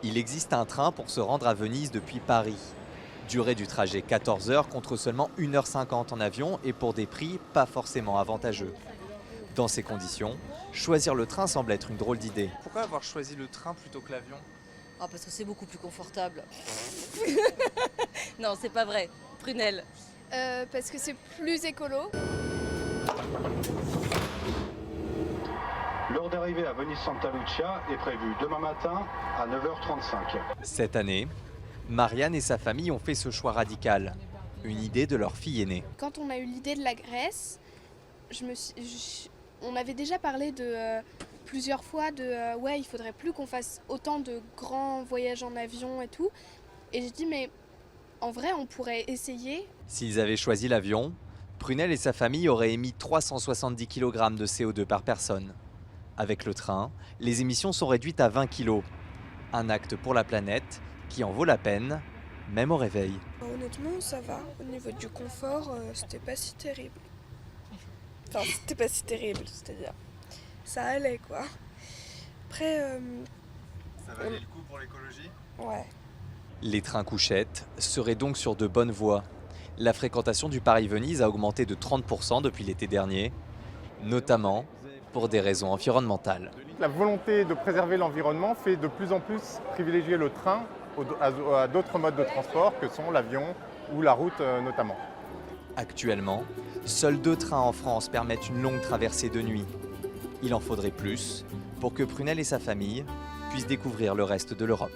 Il existe un train pour se rendre à Venise depuis Paris. Durée du trajet 14 heures contre seulement 1h50 en avion et pour des prix pas forcément avantageux. Dans ces conditions, choisir le train semble être une drôle d'idée. Pourquoi avoir choisi le train plutôt que l'avion? Ah, parce que c'est beaucoup plus confortable. Non, c'est pas vrai. Prunelle. Parce que c'est plus écolo. L'heure d'arrivée à Venise-Santa Lucia est prévue demain matin à 9h35. Cette année, Marianne et sa famille ont fait ce choix radical. Une idée de leur fille aînée. Quand on a eu l'idée de la Grèce, on avait déjà parlé plusieurs fois ouais, il faudrait plus qu'on fasse autant de grands voyages en avion et tout. Et j'ai dit mais en vrai on pourrait essayer. S'ils avaient choisi l'avion, Prunelle et sa famille auraient émis 370 kg de CO2 par personne. Avec le train, les émissions sont réduites à 20 kg. Un acte pour la planète qui en vaut la peine, même au réveil. Honnêtement, ça va. Au niveau du confort, c'était pas si terrible. Enfin, c'était pas si terrible, c'est-à-dire. Ça allait, quoi. Après, Ça valait le coup pour l'écologie? ouais. Les trains couchettes seraient donc sur de bonnes voies. La fréquentation du Paris-Venise a augmenté de 30% depuis l'été dernier, notamment pour des raisons environnementales. La volonté de préserver l'environnement fait de plus en plus privilégier le train à d'autres modes de transport que sont l'avion ou la route notamment. Actuellement, seuls 2 trains en France permettent une longue traversée de nuit. Il en faudrait plus pour que Prunelle et sa famille puissent découvrir le reste de l'Europe.